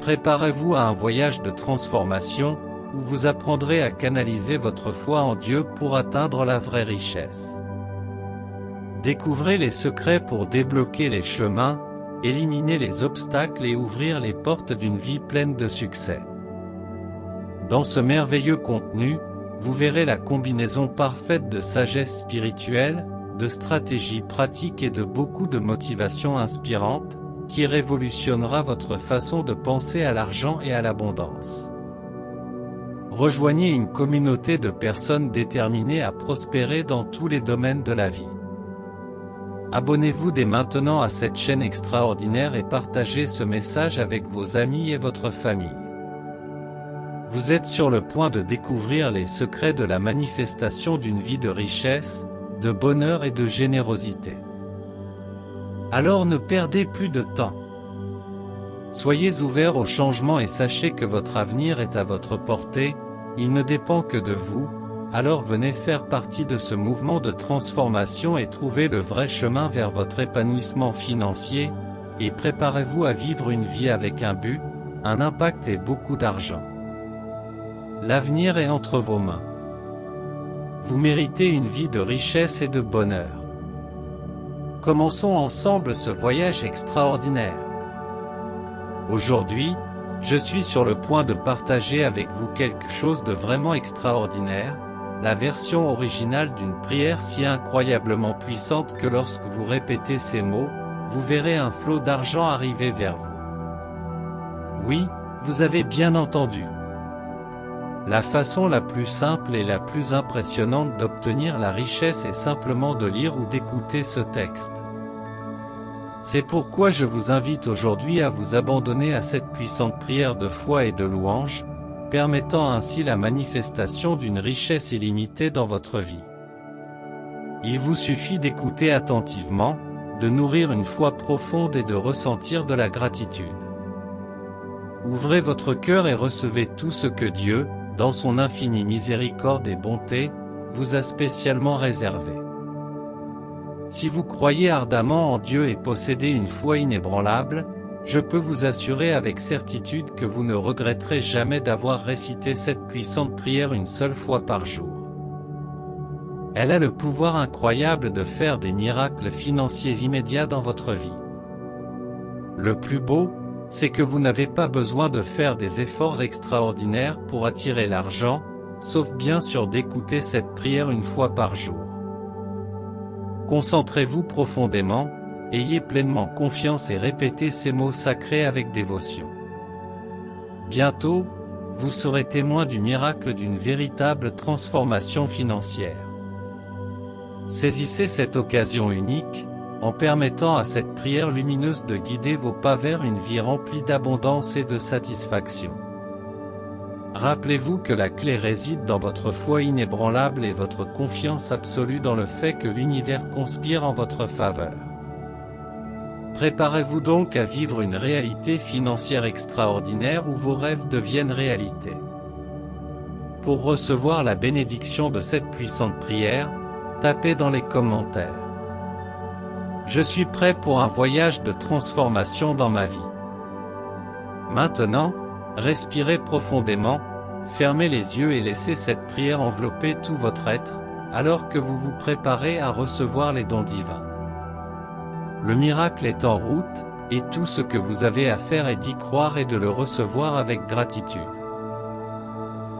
Préparez-vous à un voyage de transformation, où vous apprendrez à canaliser votre foi en Dieu pour atteindre la vraie richesse. Découvrez les secrets pour débloquer les chemins, éliminer les obstacles et ouvrir les portes d'une vie pleine de succès. Dans ce merveilleux contenu, vous verrez la combinaison parfaite de sagesse spirituelle, de stratégies pratiques et de beaucoup de motivation inspirante, qui révolutionnera votre façon de penser à l'argent et à l'abondance. Rejoignez une communauté de personnes déterminées à prospérer dans tous les domaines de la vie. Abonnez-vous dès maintenant à cette chaîne extraordinaire et partagez ce message avec vos amis et votre famille. Vous êtes sur le point de découvrir les secrets de la manifestation d'une vie de richesse, de bonheur et de générosité. Alors ne perdez plus de temps. Soyez ouverts au changement et sachez que votre avenir est à votre portée, il ne dépend que de vous, alors venez faire partie de ce mouvement de transformation et trouvez le vrai chemin vers votre épanouissement financier, et préparez-vous à vivre une vie avec un but, un impact et beaucoup d'argent. L'avenir est entre vos mains. Vous méritez une vie de richesse et de bonheur. Commençons ensemble ce voyage extraordinaire. Aujourd'hui, je suis sur le point de partager avec vous quelque chose de vraiment extraordinaire, la version originale d'une prière si incroyablement puissante que lorsque vous répétez ces mots, vous verrez un flot d'argent arriver vers vous. Oui, vous avez bien entendu. La façon la plus simple et la plus impressionnante d'obtenir la richesse est simplement de lire ou d'écouter ce texte. C'est pourquoi je vous invite aujourd'hui à vous abandonner à cette puissante prière de foi et de louange, permettant ainsi la manifestation d'une richesse illimitée dans votre vie. Il vous suffit d'écouter attentivement, de nourrir une foi profonde et de ressentir de la gratitude. Ouvrez votre cœur et recevez tout ce que Dieu, dans son infinie miséricorde et bonté, vous a spécialement réservé. Si vous croyez ardemment en Dieu et possédez une foi inébranlable, je peux vous assurer avec certitude que vous ne regretterez jamais d'avoir récité cette puissante prière une seule fois par jour. Elle a le pouvoir incroyable de faire des miracles financiers immédiats dans votre vie. Le plus beau, c'est que vous n'avez pas besoin de faire des efforts extraordinaires pour attirer l'argent, sauf bien sûr d'écouter cette prière une fois par jour. Concentrez-vous profondément, ayez pleinement confiance et répétez ces mots sacrés avec dévotion. Bientôt, vous serez témoin du miracle d'une véritable transformation financière. Saisissez cette occasion unique, en permettant à cette prière lumineuse de guider vos pas vers une vie remplie d'abondance et de satisfaction. Rappelez-vous que la clé réside dans votre foi inébranlable et votre confiance absolue dans le fait que l'univers conspire en votre faveur. Préparez-vous donc à vivre une réalité financière extraordinaire où vos rêves deviennent réalité. Pour recevoir la bénédiction de cette puissante prière, tapez dans les commentaires. Je suis prêt pour un voyage de transformation dans ma vie. Maintenant, respirez profondément, fermez les yeux et laissez cette prière envelopper tout votre être, alors que vous vous préparez à recevoir les dons divins. Le miracle est en route, et tout ce que vous avez à faire est d'y croire et de le recevoir avec gratitude.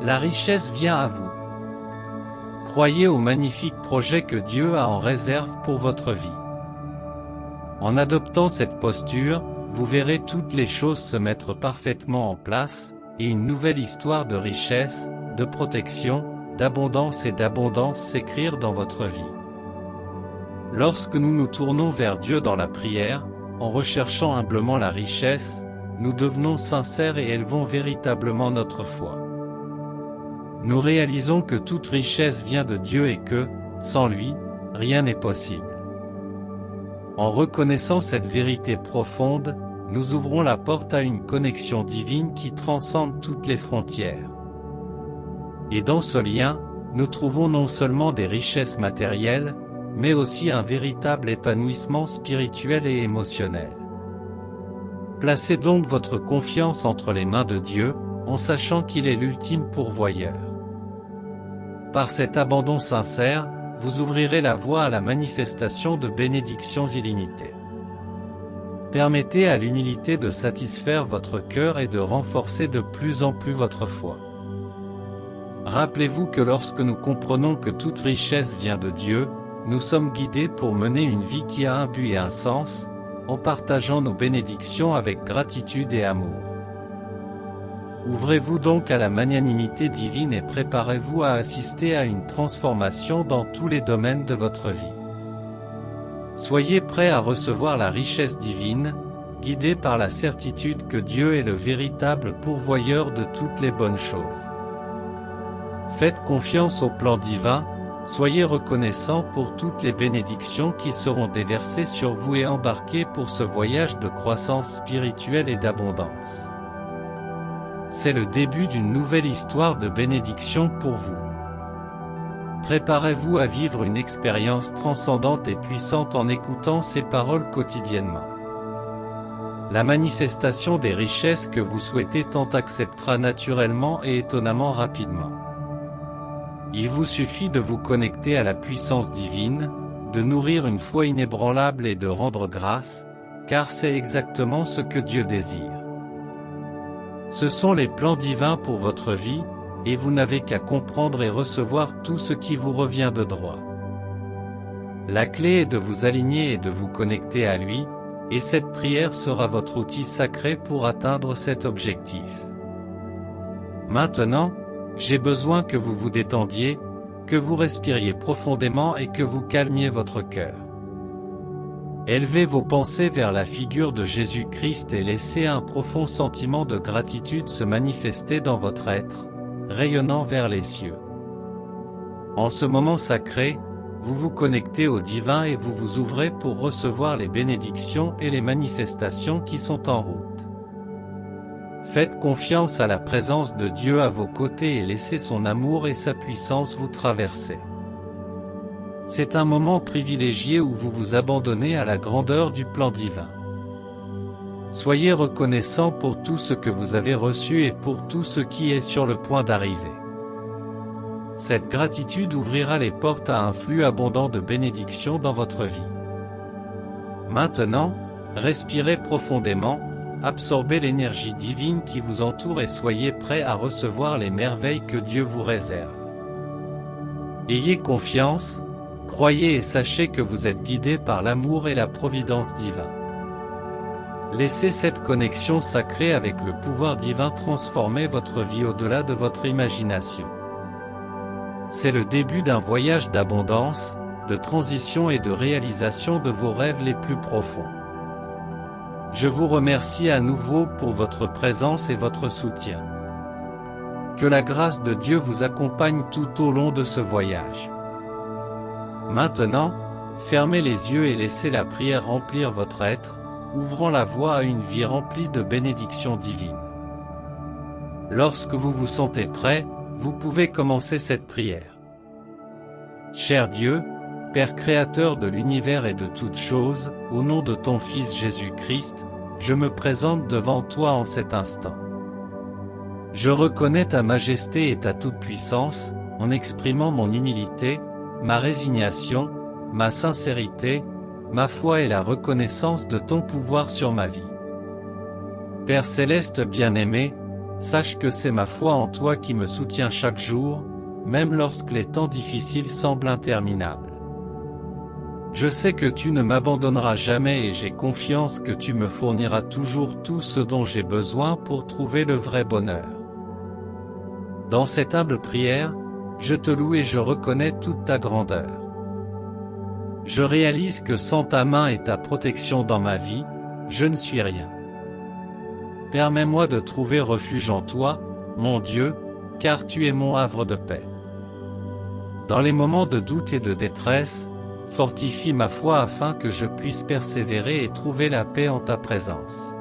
La richesse vient à vous. Croyez au magnifique projet que Dieu a en réserve pour votre vie. En adoptant cette posture, vous verrez toutes les choses se mettre parfaitement en place, et une nouvelle histoire de richesse, de protection, d'abondance et d'abondance s'écrire dans votre vie. Lorsque nous nous tournons vers Dieu dans la prière, en recherchant humblement la richesse, nous devenons sincères et élevons véritablement notre foi. Nous réalisons que toute richesse vient de Dieu et que, sans lui, rien n'est possible. En reconnaissant cette vérité profonde, nous ouvrons la porte à une connexion divine qui transcende toutes les frontières. Et dans ce lien, nous trouvons non seulement des richesses matérielles, mais aussi un véritable épanouissement spirituel et émotionnel. Placez donc votre confiance entre les mains de Dieu, en sachant qu'il est l'ultime pourvoyeur. Par cet abandon sincère, vous ouvrirez la voie à la manifestation de bénédictions illimitées. Permettez à l'humilité de satisfaire votre cœur et de renforcer de plus en plus votre foi. Rappelez-vous que lorsque nous comprenons que toute richesse vient de Dieu, nous sommes guidés pour mener une vie qui a un but et un sens, en partageant nos bénédictions avec gratitude et amour. Ouvrez-vous donc à la magnanimité divine et préparez-vous à assister à une transformation dans tous les domaines de votre vie. Soyez prêts à recevoir la richesse divine, guidés par la certitude que Dieu est le véritable pourvoyeur de toutes les bonnes choses. Faites confiance au plan divin, soyez reconnaissants pour toutes les bénédictions qui seront déversées sur vous et embarqués pour ce voyage de croissance spirituelle et d'abondance. C'est le début d'une nouvelle histoire de bénédiction pour vous. Préparez-vous à vivre une expérience transcendante et puissante en écoutant ces paroles quotidiennement. La manifestation des richesses que vous souhaitez tant acceptera naturellement et étonnamment rapidement. Il vous suffit de vous connecter à la puissance divine, de nourrir une foi inébranlable et de rendre grâce, car c'est exactement ce que Dieu désire. Ce sont les plans divins pour votre vie, et vous n'avez qu'à comprendre et recevoir tout ce qui vous revient de droit. La clé est de vous aligner et de vous connecter à lui, et cette prière sera votre outil sacré pour atteindre cet objectif. Maintenant, j'ai besoin que vous vous détendiez, que vous respiriez profondément et que vous calmiez votre cœur. Élevez vos pensées vers la figure de Jésus-Christ et laissez un profond sentiment de gratitude se manifester dans votre être, rayonnant vers les cieux. En ce moment sacré, vous vous connectez au divin et vous vous ouvrez pour recevoir les bénédictions et les manifestations qui sont en route. Faites confiance à la présence de Dieu à vos côtés et laissez son amour et sa puissance vous traverser. C'est un moment privilégié où vous vous abandonnez à la grandeur du plan divin. Soyez reconnaissant pour tout ce que vous avez reçu et pour tout ce qui est sur le point d'arriver. Cette gratitude ouvrira les portes à un flux abondant de bénédictions dans votre vie. Maintenant, respirez profondément, absorbez l'énergie divine qui vous entoure et soyez prêts à recevoir les merveilles que Dieu vous réserve. Ayez confiance, croyez et sachez que vous êtes guidés par l'amour et la providence divine. Laissez cette connexion sacrée avec le pouvoir divin transformer votre vie au-delà de votre imagination. C'est le début d'un voyage d'abondance, de transition et de réalisation de vos rêves les plus profonds. Je vous remercie à nouveau pour votre présence et votre soutien. Que la grâce de Dieu vous accompagne tout au long de ce voyage. Maintenant, fermez les yeux et laissez la prière remplir votre être, ouvrant la voie à une vie remplie de bénédictions divines. Lorsque vous vous sentez prêt, vous pouvez commencer cette prière. Cher Dieu, Père créateur de l'univers et de toutes choses, au nom de ton Fils Jésus-Christ, je me présente devant toi en cet instant. Je reconnais ta majesté et ta toute-puissance, en exprimant mon humilité, ma résignation, ma sincérité, ma foi et la reconnaissance de ton pouvoir sur ma vie. Père céleste bien-aimé, sache que c'est ma foi en toi qui me soutient chaque jour, même lorsque les temps difficiles semblent interminables. Je sais que tu ne m'abandonneras jamais et j'ai confiance que tu me fourniras toujours tout ce dont j'ai besoin pour trouver le vrai bonheur. Dans cette humble prière, je te loue et je reconnais toute ta grandeur. Je réalise que sans ta main et ta protection dans ma vie, je ne suis rien. Permets-moi de trouver refuge en toi, mon Dieu, car tu es mon havre de paix. Dans les moments de doute et de détresse, fortifie ma foi afin que je puisse persévérer et trouver la paix en ta présence.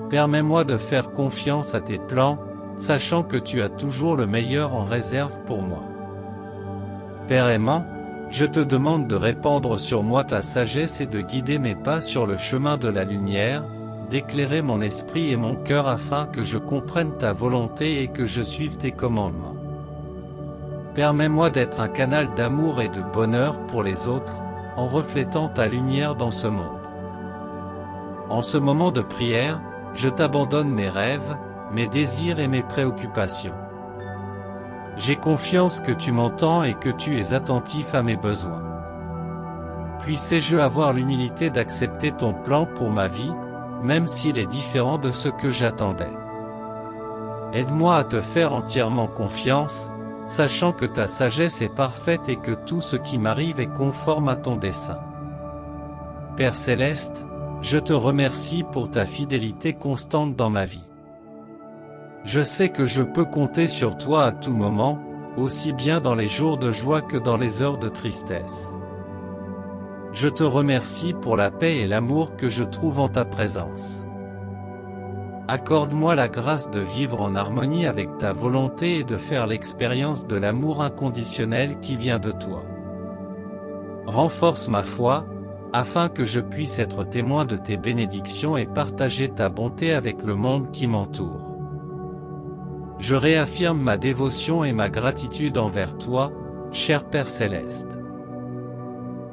Permets-moi de faire confiance à tes plans, sachant que tu as toujours le meilleur en réserve pour moi. Père aimant, je te demande de répandre sur moi ta sagesse et de guider mes pas sur le chemin de la lumière, d'éclairer mon esprit et mon cœur afin que je comprenne ta volonté et que je suive tes commandements. Permets-moi d'être un canal d'amour et de bonheur pour les autres, en reflétant ta lumière dans ce monde. En ce moment de prière, je t'abandonne mes rêves, mes désirs et mes préoccupations. J'ai confiance que tu m'entends et que tu es attentif à mes besoins. Puissé-je avoir l'humilité d'accepter ton plan pour ma vie, même s'il est différent de ce que j'attendais. Aide-moi à te faire entièrement confiance, sachant que ta sagesse est parfaite et que tout ce qui m'arrive est conforme à ton dessein. Père Céleste, je te remercie pour ta fidélité constante dans ma vie. Je sais que je peux compter sur toi à tout moment, aussi bien dans les jours de joie que dans les heures de tristesse. Je te remercie pour la paix et l'amour que je trouve en ta présence. Accorde-moi la grâce de vivre en harmonie avec ta volonté et de faire l'expérience de l'amour inconditionnel qui vient de toi. Renforce ma foi, afin que je puisse être témoin de tes bénédictions et partager ta bonté avec le monde qui m'entoure. Je réaffirme ma dévotion et ma gratitude envers toi, cher Père Céleste.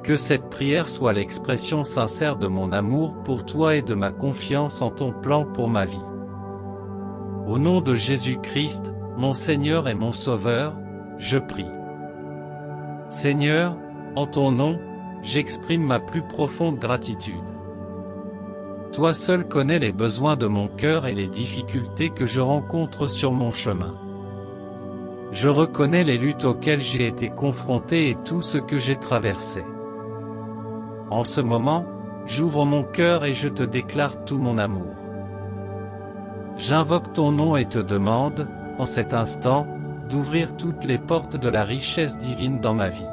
Que cette prière soit l'expression sincère de mon amour pour toi et de ma confiance en ton plan pour ma vie. Au nom de Jésus-Christ, mon Seigneur et mon Sauveur, je prie. Seigneur, en ton nom, j'exprime ma plus profonde gratitude. Toi seul connais les besoins de mon cœur et les difficultés que je rencontre sur mon chemin. Je reconnais les luttes auxquelles j'ai été confronté et tout ce que j'ai traversé. En ce moment, j'ouvre mon cœur et je te déclare tout mon amour. J'invoque ton nom et te demande, en cet instant, d'ouvrir toutes les portes de la richesse divine dans ma vie.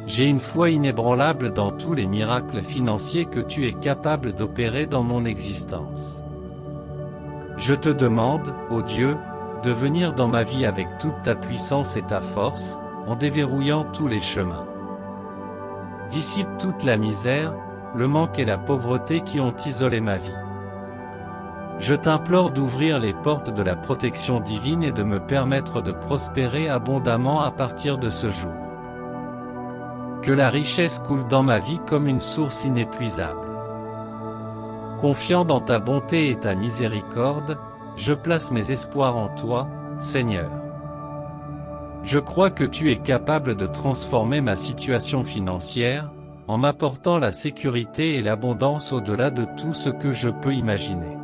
J'ai une foi inébranlable dans tous les miracles financiers que tu es capable d'opérer dans mon existence. Je te demande, ô Dieu, de venir dans ma vie avec toute ta puissance et ta force, en déverrouillant tous les chemins. Dissipe toute la misère, le manque et la pauvreté qui ont isolé ma vie. Je t'implore d'ouvrir les portes de la protection divine et de me permettre de prospérer abondamment à partir de ce jour. Que la richesse coule dans ma vie comme une source inépuisable. Confiant dans ta bonté et ta miséricorde, je place mes espoirs en toi, Seigneur. Je crois que tu es capable de transformer ma situation financière, en m'apportant la sécurité et l'abondance au-delà de tout ce que je peux imaginer.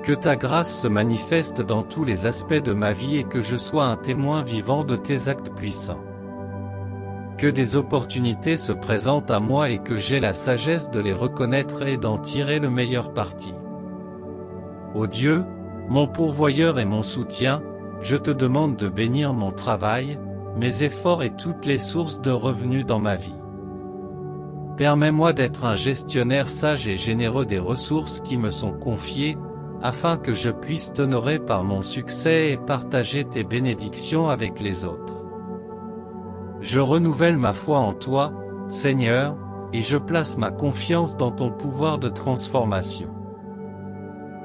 Que ta grâce se manifeste dans tous les aspects de ma vie et que je sois un témoin vivant de tes actes puissants. Que des opportunités se présentent à moi et que j'ai la sagesse de les reconnaître et d'en tirer le meilleur parti. Ô Dieu, mon pourvoyeur et mon soutien, je te demande de bénir mon travail, mes efforts et toutes les sources de revenus dans ma vie. Permets-moi d'être un gestionnaire sage et généreux des ressources qui me sont confiées, afin que je puisse t'honorer par mon succès et partager tes bénédictions avec les autres. Je renouvelle ma foi en toi, Seigneur, et je place ma confiance dans ton pouvoir de transformation.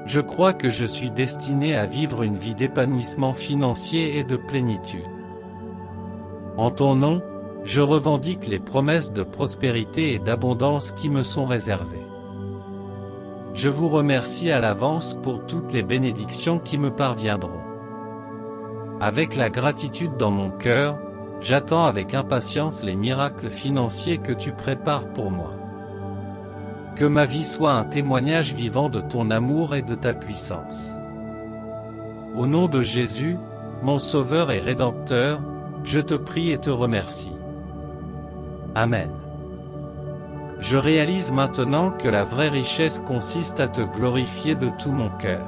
Je crois que je suis destiné à vivre une vie d'épanouissement financier et de plénitude. En ton nom, je revendique les promesses de prospérité et d'abondance qui me sont réservées. Je vous remercie à l'avance pour toutes les bénédictions qui me parviendront. Avec la gratitude dans mon cœur, j'attends avec impatience les miracles financiers que tu prépares pour moi. Que ma vie soit un témoignage vivant de ton amour et de ta puissance. Au nom de Jésus, mon Sauveur et Rédempteur, je te prie et te remercie. Amen. Je réalise maintenant que la vraie richesse consiste à te glorifier de tout mon cœur.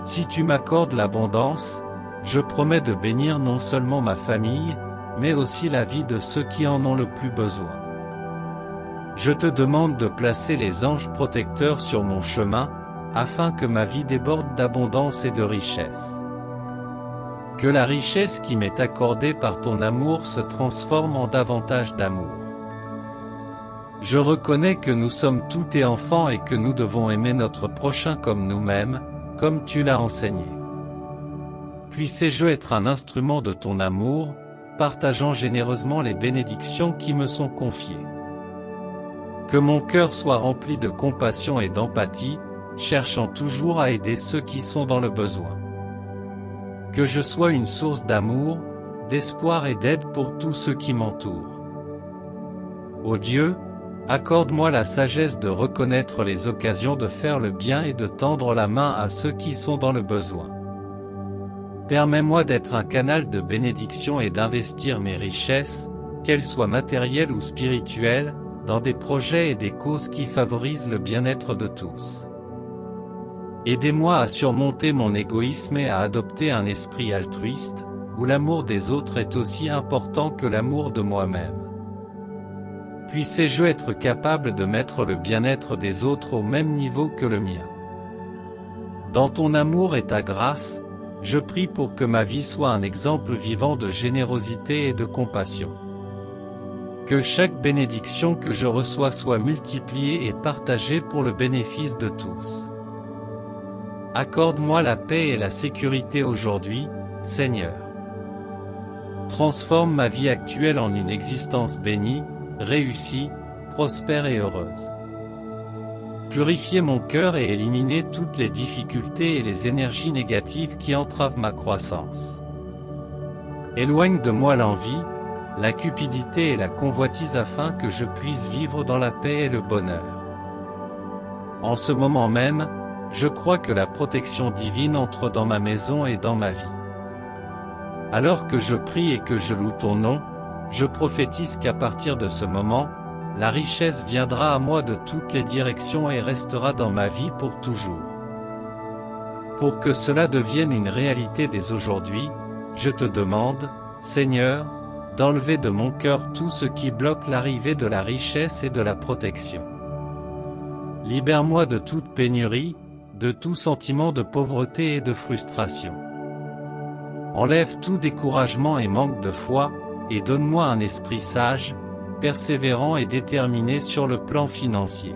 Si tu m'accordes l'abondance, je promets de bénir non seulement ma famille, mais aussi la vie de ceux qui en ont le plus besoin. Je te demande de placer les anges protecteurs sur mon chemin, afin que ma vie déborde d'abondance et de richesse. Que la richesse qui m'est accordée par ton amour se transforme en davantage d'amour. Je reconnais que nous sommes tous tes enfants et que nous devons aimer notre prochain comme nous-mêmes, comme tu l'as enseigné. Puissé-je être un instrument de ton amour, partageant généreusement les bénédictions qui me sont confiées. Que mon cœur soit rempli de compassion et d'empathie, cherchant toujours à aider ceux qui sont dans le besoin. Que je sois une source d'amour, d'espoir et d'aide pour tous ceux qui m'entourent. Ô Dieu, accorde-moi la sagesse de reconnaître les occasions de faire le bien et de tendre la main à ceux qui sont dans le besoin. Permets-moi d'être un canal de bénédiction et d'investir mes richesses, qu'elles soient matérielles ou spirituelles, dans des projets et des causes qui favorisent le bien-être de tous. Aidez-moi à surmonter mon égoïsme et à adopter un esprit altruiste, où l'amour des autres est aussi important que l'amour de moi-même. Puissé-je être capable de mettre le bien-être des autres au même niveau que le mien. Dans ton amour et ta grâce, je prie pour que ma vie soit un exemple vivant de générosité et de compassion. Que chaque bénédiction que je reçois soit multipliée et partagée pour le bénéfice de tous. Accorde-moi la paix et la sécurité aujourd'hui, Seigneur. Transforme ma vie actuelle en une existence bénie, réussie, prospère et heureuse. Purifiez mon cœur et éliminez toutes les difficultés et les énergies négatives qui entravent ma croissance. Éloigne de moi l'envie, la cupidité et la convoitise afin que je puisse vivre dans la paix et le bonheur. En ce moment même, je crois que la protection divine entre dans ma maison et dans ma vie. Alors que je prie et que je loue ton nom, je prophétise qu'à partir de ce moment, la richesse viendra à moi de toutes les directions et restera dans ma vie pour toujours. Pour que cela devienne une réalité dès aujourd'hui, je te demande, Seigneur, d'enlever de mon cœur tout ce qui bloque l'arrivée de la richesse et de la protection. Libère-moi de toute pénurie, de tout sentiment de pauvreté et de frustration. Enlève tout découragement et manque de foi, et donne-moi un esprit sage, persévérant et déterminé sur le plan financier.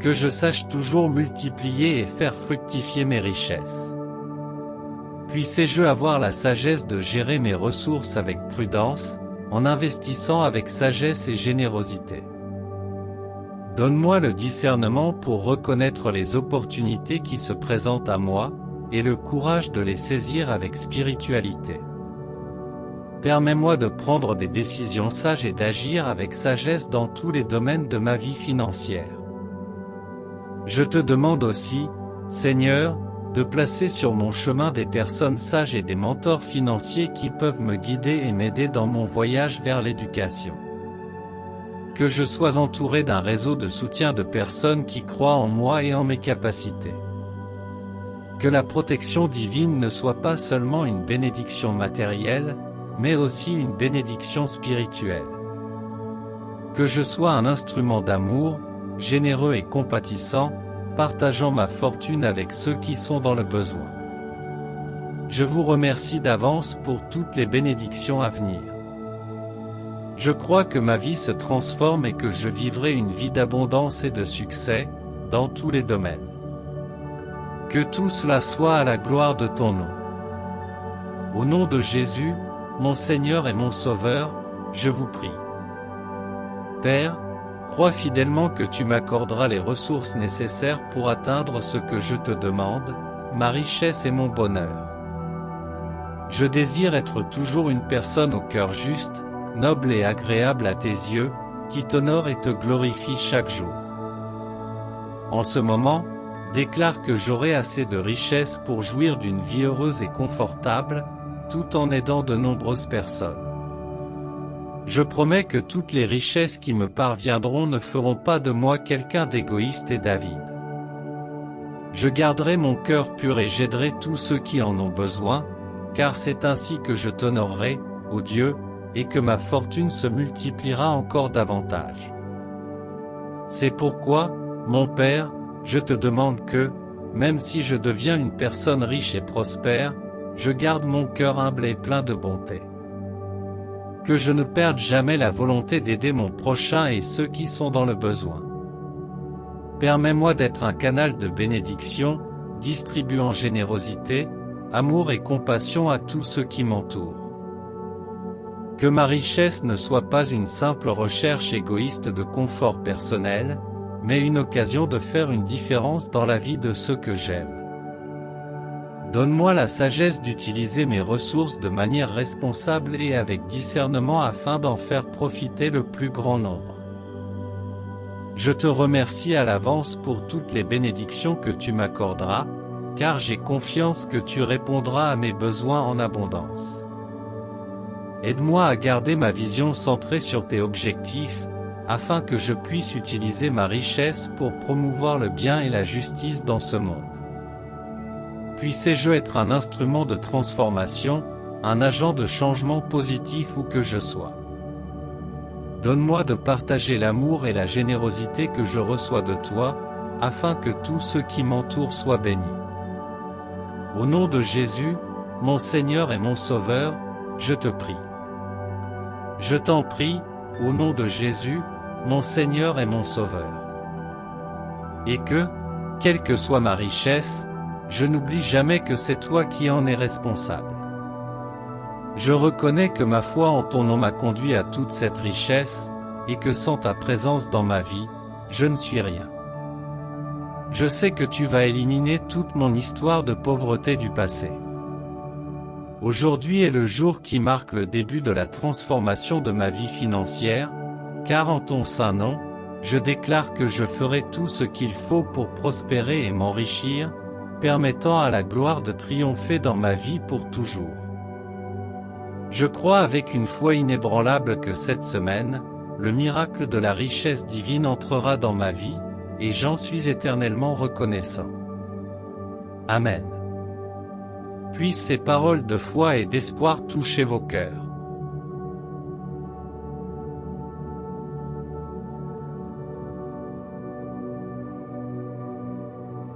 Que je sache toujours multiplier et faire fructifier mes richesses. Puissé-je avoir la sagesse de gérer mes ressources avec prudence, en investissant avec sagesse et générosité. Donne-moi le discernement pour reconnaître les opportunités qui se présentent à moi, et le courage de les saisir avec spiritualité. Permets-moi de prendre des décisions sages et d'agir avec sagesse dans tous les domaines de ma vie financière. Je te demande aussi, Seigneur, de placer sur mon chemin des personnes sages et des mentors financiers qui peuvent me guider et m'aider dans mon voyage vers l'éducation. Que je sois entouré d'un réseau de soutien de personnes qui croient en moi et en mes capacités. Que la protection divine ne soit pas seulement une bénédiction matérielle, mais aussi une bénédiction spirituelle. Que je sois un instrument d'amour, généreux et compatissant, partageant ma fortune avec ceux qui sont dans le besoin. Je vous remercie d'avance pour toutes les bénédictions à venir. Je crois que ma vie se transforme et que je vivrai une vie d'abondance et de succès, dans tous les domaines. Que tout cela soit à la gloire de ton nom. Au nom de Jésus, mon Seigneur et mon Sauveur, je vous prie. Père, crois fidèlement que tu m'accorderas les ressources nécessaires pour atteindre ce que je te demande, ma richesse et mon bonheur. Je désire être toujours une personne au cœur juste, noble et agréable à tes yeux, qui t'honore et te glorifie chaque jour. En ce moment, déclare que j'aurai assez de richesses pour jouir d'une vie heureuse et confortable, tout en aidant de nombreuses personnes. Je promets que toutes les richesses qui me parviendront ne feront pas de moi quelqu'un d'égoïste et d'avide. Je garderai mon cœur pur et j'aiderai tous ceux qui en ont besoin, car c'est ainsi que je t'honorerai, ô Dieu, et que ma fortune se multipliera encore davantage. C'est pourquoi, mon Père, je te demande que, même si je deviens une personne riche et prospère, je garde mon cœur humble et plein de bonté. Que je ne perde jamais la volonté d'aider mon prochain et ceux qui sont dans le besoin. Permets-moi d'être un canal de bénédiction, distribuant générosité, amour et compassion à tous ceux qui m'entourent. Que ma richesse ne soit pas une simple recherche égoïste de confort personnel, mais une occasion de faire une différence dans la vie de ceux que j'aime. Donne-moi la sagesse d'utiliser mes ressources de manière responsable et avec discernement afin d'en faire profiter le plus grand nombre. Je te remercie à l'avance pour toutes les bénédictions que tu m'accorderas, car j'ai confiance que tu répondras à mes besoins en abondance. Aide-moi à garder ma vision centrée sur tes objectifs, afin que je puisse utiliser ma richesse pour promouvoir le bien et la justice dans ce monde. Puissé-je être un instrument de transformation, un agent de changement positif où que je sois. Donne-moi de partager l'amour et la générosité que je reçois de toi, afin que tous ceux qui m'entourent soient bénis. Au nom de Jésus, mon Seigneur et mon Sauveur, je te prie. Je t'en prie, au nom de Jésus, mon Seigneur et mon Sauveur. Et que, quelle que soit ma richesse, je n'oublie jamais que c'est toi qui en es responsable. Je reconnais que ma foi en ton nom m'a conduit à toute cette richesse, et que sans ta présence dans ma vie, je ne suis rien. Je sais que tu vas éliminer toute mon histoire de pauvreté du passé. Aujourd'hui est le jour qui marque le début de la transformation de ma vie financière, car en ton saint nom, je déclare que je ferai tout ce qu'il faut pour prospérer et m'enrichir, permettant à la gloire de triompher dans ma vie pour toujours. Je crois avec une foi inébranlable que cette semaine, le miracle de la richesse divine entrera dans ma vie, et j'en suis éternellement reconnaissant. Amen. Puissent ces paroles de foi et d'espoir toucher vos cœurs.